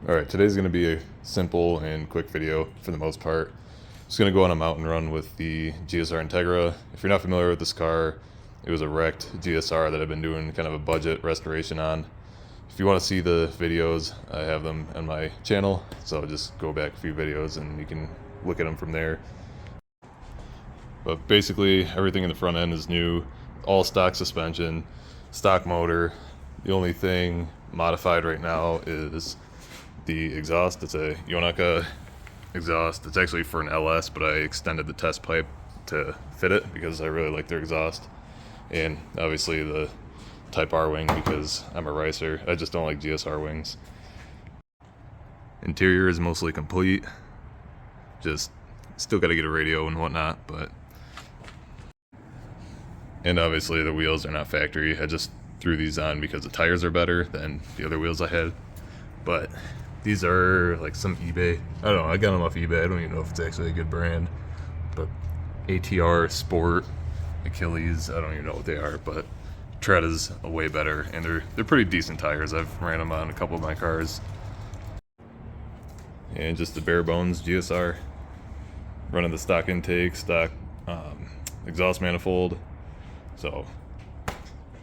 Alright, today's going to be a simple and quick video for the most part. Just going to go on a mountain run with the GS-R Integra. If you're not familiar with this car, it was a wrecked GSR that I've been doing kind of a budget restoration on. If you want to see the videos, I have them on my channel, so just go back a few videos and you can look at them from there. But basically, everything in the front end is new, all stock suspension, stock motor. The only thing modified right now is the exhaust. It's a Yonaka exhaust. It's actually for an LS, but I extended the test pipe to fit it because I really like their exhaust. And obviously the Type R wing because I'm a racer. I just don't like GSR wings. Interior is mostly complete. Just still got to get a radio and whatnot, but. And obviously the wheels are not factory. I just threw these on because the tires are better than the other wheels I had. But these are like some eBay. I don't know. I got them off eBay. I don't even know if it's actually a good brand. But ATR Sport Achilles. I don't even know what they are, but tread is way better, and they're pretty decent tires. I've ran them on a couple of my cars. And just the bare bones GSR. Running the stock intake, stock exhaust manifold. So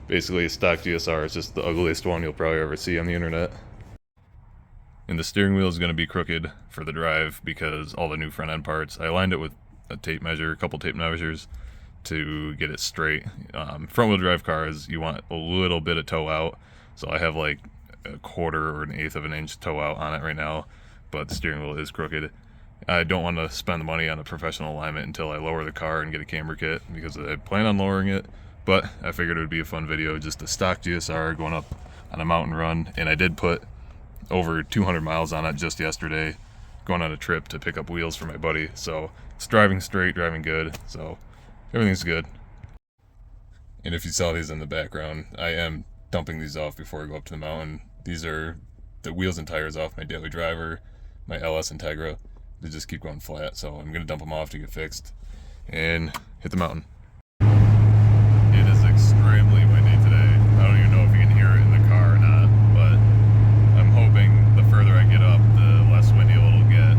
basically a stock GSR is just the ugliest one you'll probably ever see on the internet. And the steering wheel is going to be crooked for the drive because all the new front end parts. I aligned it with a tape measure, a couple tape measures to get it straight. Front wheel drive cars, you want a little bit of toe out. So I have like a quarter or an eighth of an inch toe out on it right now, but the steering wheel is crooked. I don't want to spend the money on a professional alignment until I lower the car and get a camber kit because I plan on lowering it, but I figured it would be a fun video, just a stock GSR going up on a mountain run. And I did put over 200 miles on it just yesterday, going on a trip to pick up wheels for my buddy. So it's driving straight, driving good, so everything's good. And if you saw these in the background, I am dumping these off before I go up to the mountain. These are the wheels and tires off my daily driver, my LS Integra. They just keep going flat, so I'm gonna dump them off to get fixed and hit the mountain. It is extremely windy today. I don't even know if you can hear it in the car or not, but I'm hoping the further I get up, the less windy it'll get.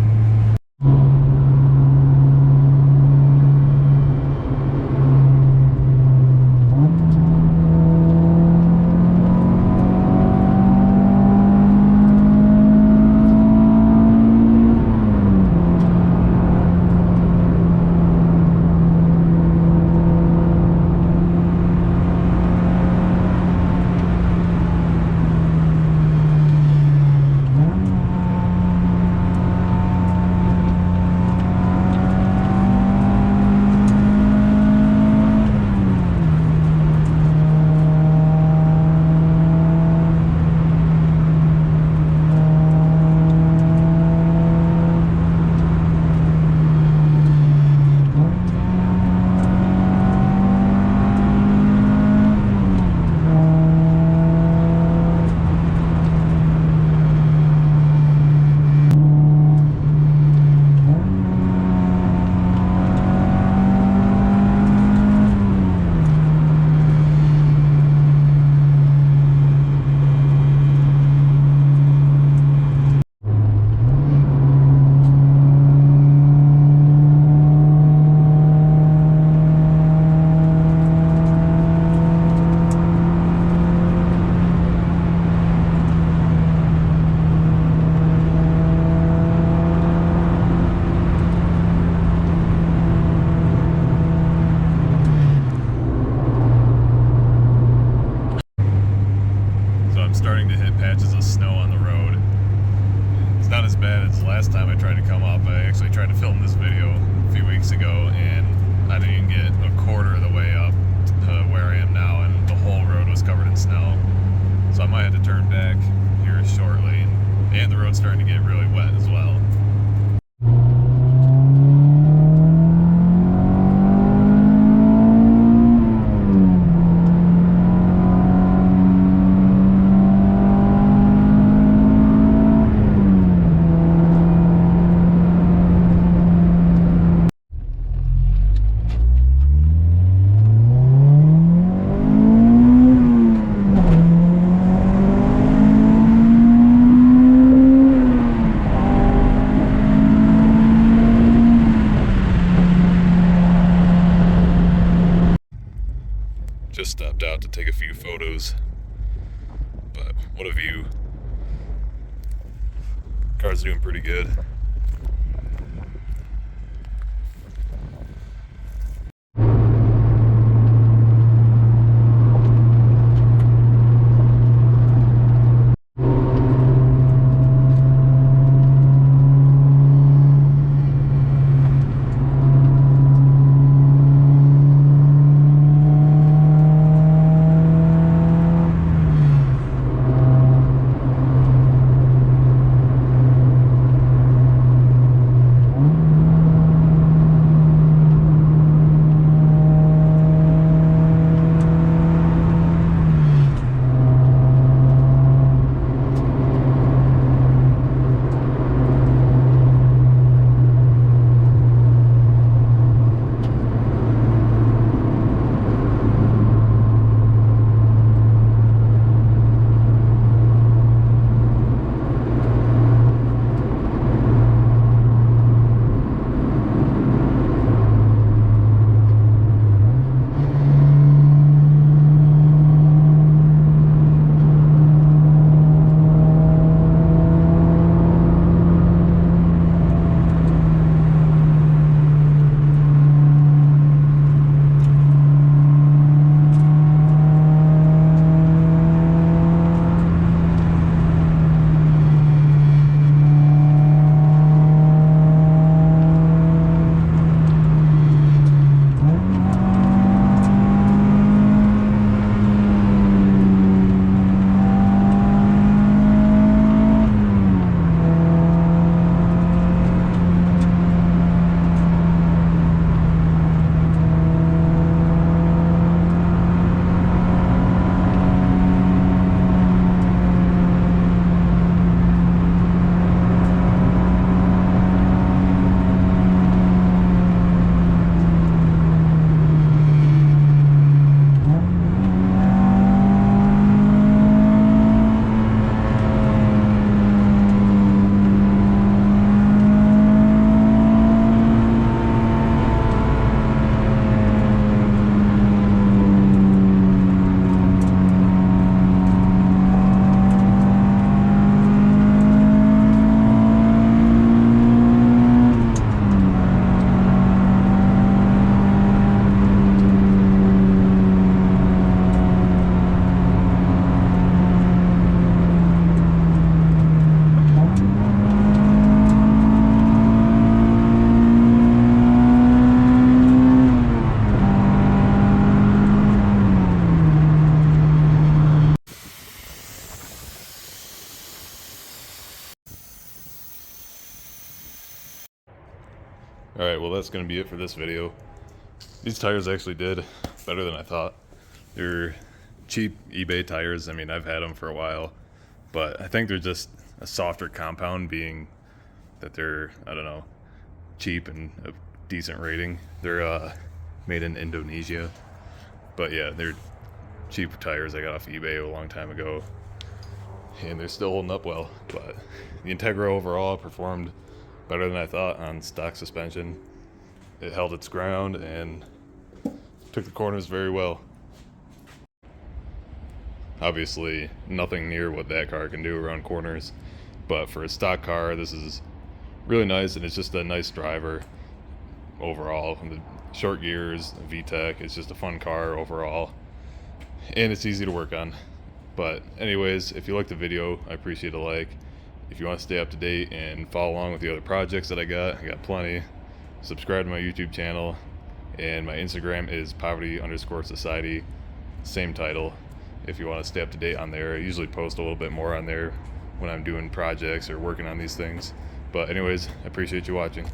Starting to hit patches of snow on the road. It's not as bad as last time I tried to come up. I actually tried to film this video a few weeks ago and I didn't even get a quarter of the way up to where I am now, and the whole road was covered in snow. So I might have to turn back here shortly, and the road's starting to get really wet as well. Car's doing pretty good. Alright, well that's going to be it for this video. These tires actually did better than I thought. They're cheap eBay tires. I mean, I've had them for a while, but I think they're just a softer compound, being that they're, I don't know, cheap and a decent rating. They're made in Indonesia, but yeah, they're cheap tires I got off eBay a long time ago, and they're still holding up well. But the Integra overall performed better than I thought on stock suspension. It held its ground and took the corners very well. Obviously, nothing near what that car can do around corners, but for a stock car, this is really nice, and it's just a nice driver overall. The short gears, the VTEC, it's just a fun car overall, and it's easy to work on. But anyways, if you liked the video, I appreciate a like. If you want to stay up to date and follow along with the other projects that I got plenty. Subscribe to my YouTube channel, and my Instagram is poverty_society, same title. If you want to stay up to date on there, I usually post a little bit more on there when I'm doing projects or working on these things. But anyways, I appreciate you watching.